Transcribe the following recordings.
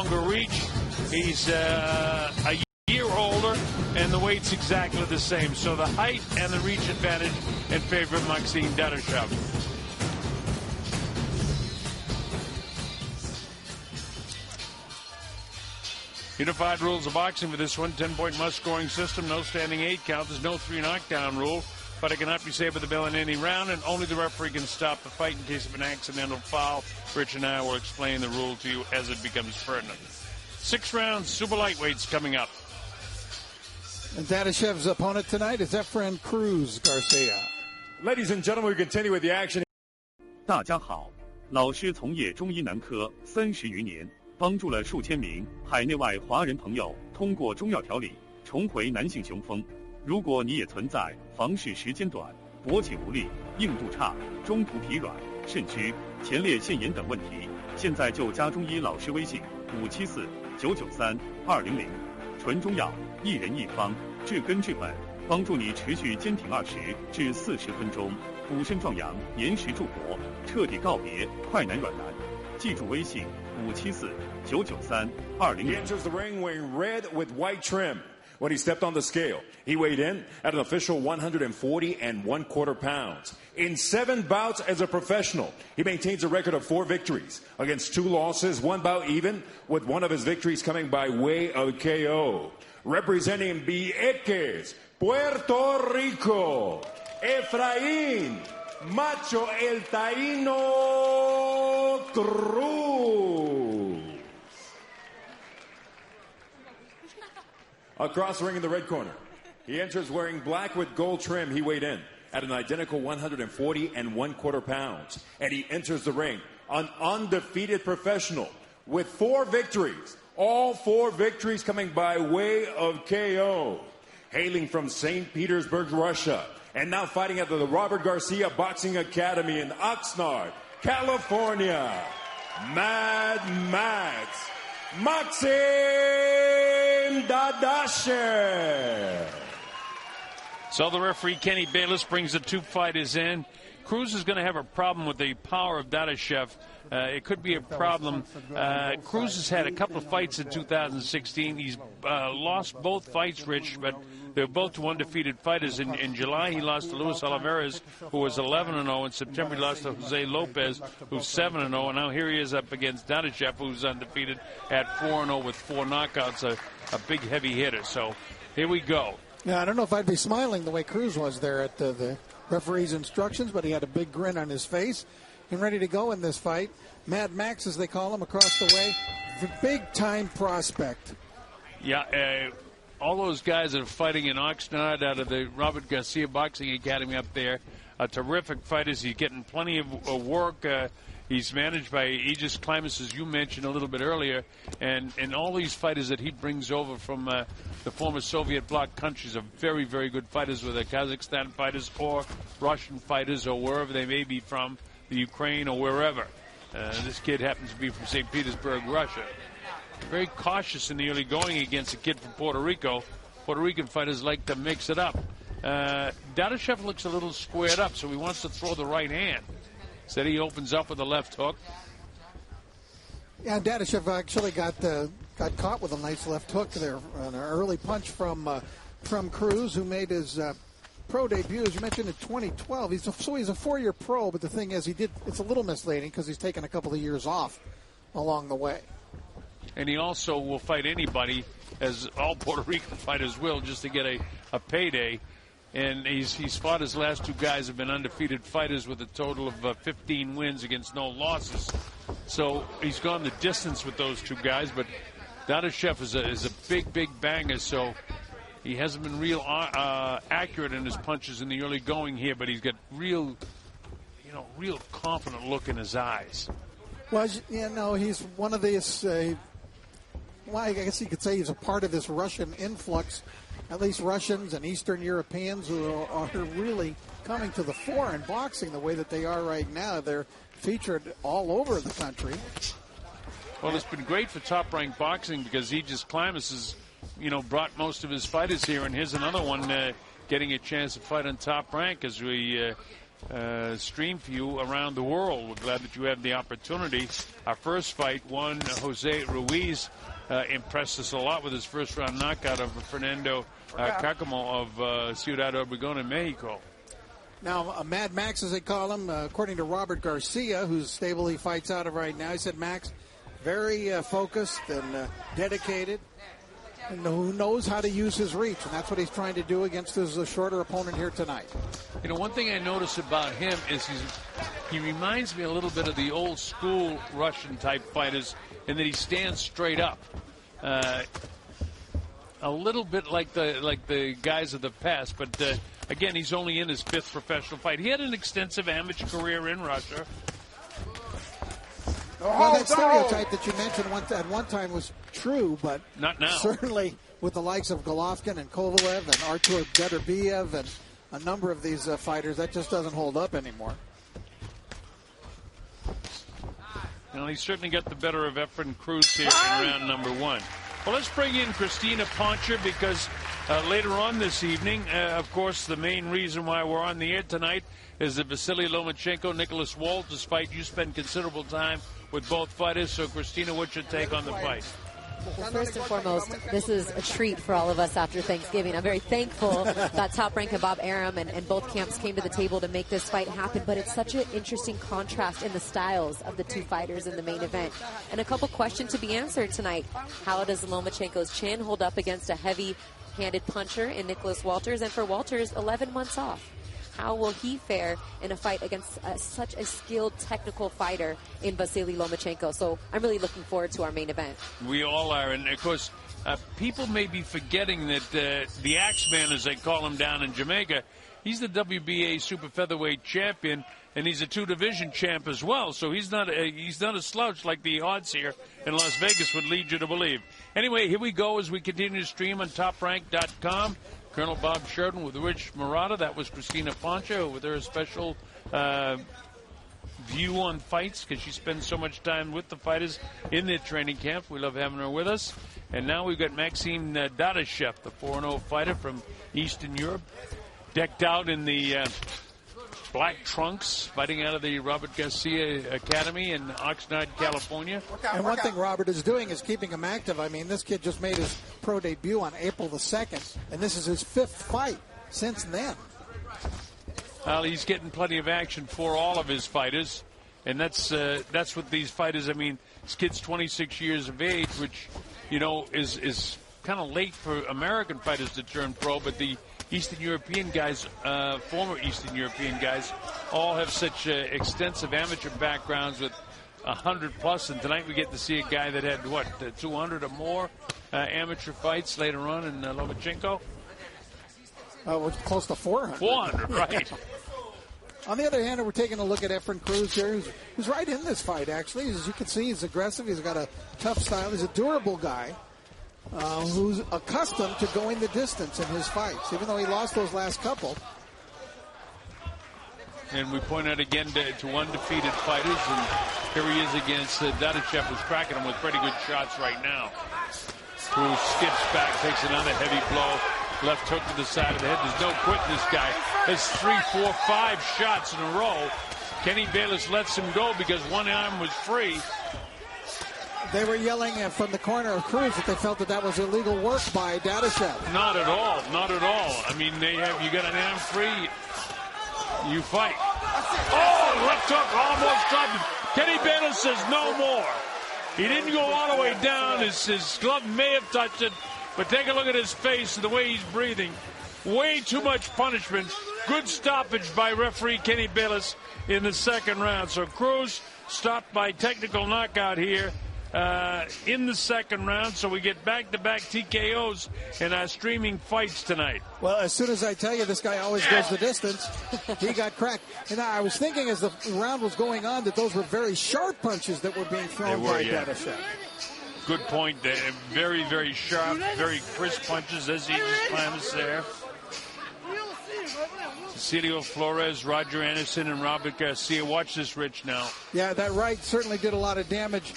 longer reach. He's a year older, and the weight's exactly the same. So the height and the reach advantage in favor of Maxim Dadashev. Unified rules of boxing for this one. 10-point must-scoring system. No standing 8 count. There's no 3 knockdown rule. Fighter cannot be saved with the bell in any round, and only the referee can stop the fight in case of an accidental foul. Rich and I will explain the rule to you as it becomes pertinent. 6 rounds, super lightweights coming up. And Dadashev's opponent tonight is Efren Cruz Garcia. Ladies and gentlemen, we continue with the action. 大家好，老师从业中医男科30余年，帮助了数千名海内外华人朋友通过中药调理重回男性雄风。如果你也存在房事时间短、勃起无力、硬度差、中途疲软、肾虚、前列腺炎等问题，现在就加中医老师微信574-993-200，纯中药，一人一方，治根治本，帮助你持续坚挺20至40分钟，补肾壮阳，延时助勃，彻底告别快男软男。记住微信574-993-200。He enters the ring wearing red with white trim. When he stepped on the scale, he weighed in at an official 140 1/4 pounds. In 7 bouts as a professional, he maintains a record of 4 victories against 2 losses, 1 bout even, with one of his victories coming by way of KO. Representing Vieques, Puerto Rico, Efraín Macho El Taíno Cruz. Across the ring in the red corner, he enters wearing black with gold trim. He weighed in at an identical 140 1/4 pounds. And he enters the ring an undefeated professional with 4 victories. All 4 victories coming by way of KO. Hailing from St. Petersburg, Russia, and now fighting at the Robert Garcia Boxing Academy in Oxnard, California, Mad Max Maxim Dadashev. So the referee, Kenny Bayless, brings the 2 fighters in. Cruz is going to have a problem with the power of Dadashev. It could be a problem. Cruz has had a couple of fights in 2016. He's lost both fights, Rich, but they're both 2 undefeated fighters. In July, he lost to Luis Oliveras, who was 11-0. In September, he lost to Jose Lopez, who's 7-0. And now here he is up against Dadashev, who's undefeated at 4-0 with 4 knockouts, a big heavy hitter. So here we go. Yeah, I don't know if I'd be smiling the way Cruz was there at the referee's instructions, but he had a big grin on his face and ready to go in this fight. Mad Max, as they call him, across the way, the big-time prospect. Yeah, all those guys that are fighting in Oxnard out of the Robert Garcia Boxing Academy up there are terrific fighters. He's getting plenty of work. He's managed by Aegis Climax, as you mentioned a little bit earlier. And all these fighters that he brings over from the former Soviet bloc countries are very, very good fighters, whether Kazakhstan fighters or Russian fighters or wherever they may be from, the Ukraine or wherever. This kid happens to be from St. Petersburg, Russia. Very cautious in the early going against a kid from Puerto Rico. Puerto Rican fighters like to mix it up. Dadashev looks a little squared up, so he wants to throw the right hand. Said he opens up with a left hook. Yeah, Dadashev actually got caught with a nice left hook there. An early punch from Cruz, who made his pro debut, as you mentioned, in 2012. He's a 4-year pro, but the thing is, it's a little misleading because he's taken a couple of years off along the way. And he also will fight anybody, as all Puerto Rican fighters will, just to get a payday. And he's fought his last 2 guys have been undefeated fighters with a total of 15 wins against no losses. So he's gone the distance with those 2 guys. But Dadashev is a big banger. So he hasn't been real accurate in his punches in the early going here. But he's got real confident look in his eyes. Well, he's one of these. I guess you could say he's a part of this Russian influx. At least Russians and Eastern Europeans who are really coming to the fore in boxing the way that they are right now. They're featured all over the country. Well, it's been great for top-ranked boxing because Aegis Climax has, brought most of his fighters here, and here's another one getting a chance to fight on Top Rank as we stream for you around the world. We're glad that you had the opportunity. Our first fight, Juan Jose Ruiz impressed us a lot with his first-round knockout of Fernando Cacamo of Ciudad Obregón in Mexico. Now, Mad Max, as they call him, according to Robert Garcia, whose stable he fights out of right now, he said Max, very focused and dedicated, and who knows how to use his reach, and that's what he's trying to do against his shorter opponent here tonight. You know, one thing I notice about him is he reminds me a little bit of the old school Russian type fighters in that he stands straight up. A little bit like the guys of the past, but again, he's only in his 5th professional fight. He had an extensive amateur career in Russia. Well, that stereotype that you mentioned at one time was true, but not now. Certainly with the likes of Golovkin and Kovalev and Artur Beterbiev and a number of these fighters, that just doesn't hold up anymore. Well, he certainly got the better of Efren Cruz here in round number 1. Well, let's bring in Christina Poncher because later on this evening, of course, the main reason why we're on the air tonight is the Vasily Lomachenko-Nicholas Walters fight. You spend considerable time with both fighters, so Christina, what's your take on the fight? Well, first and foremost, this is a treat for all of us after Thanksgiving. I'm very thankful that Top Rank and Bob Arum and both camps came to the table to make this fight happen, but it's such an interesting contrast in the styles of the two fighters in the main event. And a couple questions to be answered tonight. How does Lomachenko's chin hold up against a heavy-handed puncher in Nicholas Walters? And for Walters, 11 months off. How will he fare in a fight against such a skilled technical fighter in Vasily Lomachenko? So I'm really looking forward to our main event. We all are. And, of course, people may be forgetting that the Axeman, as they call him down in Jamaica, he's the WBA super featherweight champion, and he's a 2-division champ as well. So he's not a slouch like the odds here in Las Vegas would lead you to believe. Anyway, here we go as we continue to stream on TopRank.com. Colonel Bob Sheridan with Rich Murata. That was Christina Poncho with her special view on fights because she spends so much time with the fighters in their training camp. We love having her with us. And now we've got Maxime Dadashev, the 4-0 fighter from Eastern Europe, decked out in the black trunks, fighting out of the Robert Garcia Academy in Oxnard, California. And one thing Robert is doing is keeping him active. I mean, this kid just made his pro debut on April the 2nd, and this is his 5th fight since then. Well, he's getting plenty of action for all of his fighters, and that's what these fighters, I mean, this kid's 26 years of age, which, you know, is kind of late for American fighters to turn pro, but the Eastern European guys, former Eastern European guys, all have such extensive amateur backgrounds with 100+, and tonight we get to see a guy that had, 200 or more amateur fights later on in Lomachenko? Was close to 400. 400, right. On the other hand, we're taking a look at Efren Cruz here, who's right in this fight, actually. As you can see, he's aggressive. He's got a tough style. He's a durable guy. Who's accustomed to going the distance in his fights, even though he lost those last couple. And we point out again to undefeated fighters, and here he is against Dadashev, who's cracking him with pretty good shots right now. Cruz skips back, takes another heavy blow, left hook to the side of the head. There's no quitting this guy. There's 3, 4, 5 shots in a row. Kenny Bayless lets him go because one arm was free. They were yelling from the corner of Cruz that they felt that was illegal work by Dadashev. Not at all. Not at all. I mean, you got an arm free, you fight. Oh, left hook, almost dropped him. Kenny Bayless says no more. He didn't go all the way down. His glove may have touched it, but take a look at his face and the way he's breathing. Way too much punishment. Good stoppage by referee Kenny Bayless in the 2nd round. So Cruz stopped by technical knockout here in the 2nd round, so we get back-to-back TKOs in our streaming fights tonight. Well, as soon as I tell you this guy always goes the distance, he got cracked. And I was thinking as the round was going on that those were very sharp punches that were being thrown by Dadashev. Good point. Very, very sharp, very crisp punches as he just climbs there. Cecilio Flores, Roger Anderson, and Robert Garcia. Watch this, Rich, now. Yeah, that right certainly did a lot of damage.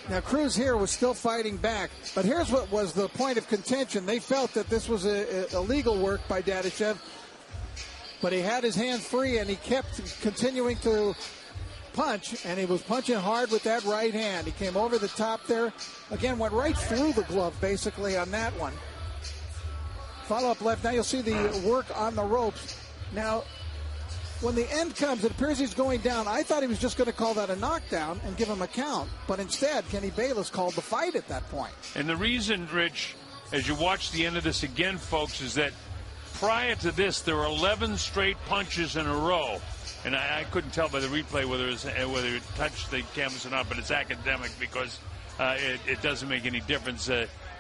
Now, Cruz here was still fighting back, but here's what was the point of contention. They felt that this was illegal work by Dadashev. but he had his hands free, and he kept continuing to punch, and he was punching hard with that right hand. He came over the top there. Again, went right through the glove, basically, on that one. Follow-up left. Now you'll see the work on the ropes. Now, when the end comes, it appears he's going down. I thought he was just going to call that a knockdown and give him a count, but instead, Kenny Bayless called the fight at that point. And the reason, Rich, as you watch the end of this again, folks, is that prior to this, there were 11 straight punches in a row. And I couldn't tell by the replay whether it touched the canvas or not, but it's academic because it doesn't make any difference.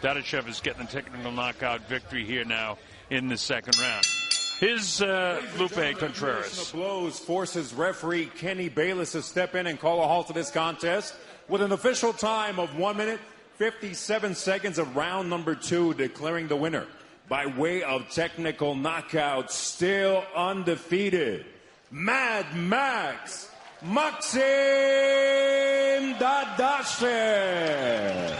Dadashev is getting a technical knockout victory here now in the second round. Here's Lupe Contreras. The blows forces referee Kenny Bayless to step in and call a halt to this contest with an official time of 1 minute, 57 seconds of round number 2, declaring the winner by way of technical knockout, still undefeated, Mad Max Maxim Dadashev.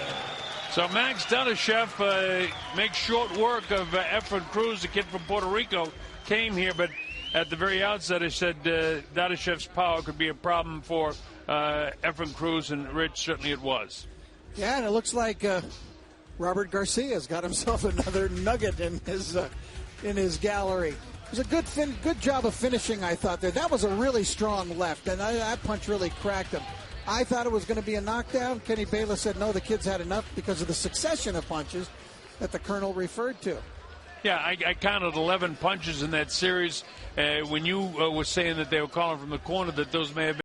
So Max Dadashev makes short work of Efren Cruz, the kid from Puerto Rico, came here, but at the very outset I said Dadashev's power could be a problem for Efren Cruz, and Rich, certainly it was. Yeah, and it looks like Robert Garcia's got himself another nugget in his gallery. It was a good job of finishing, I thought, there. That was a really strong left, and that punch really cracked him. I thought it was going to be a knockdown. Kenny Bayless said, no, the kid's had enough because of the succession of punches that the Colonel referred to. Yeah, I counted 11 punches in that series. When you were saying that they were calling from the corner, that those may have been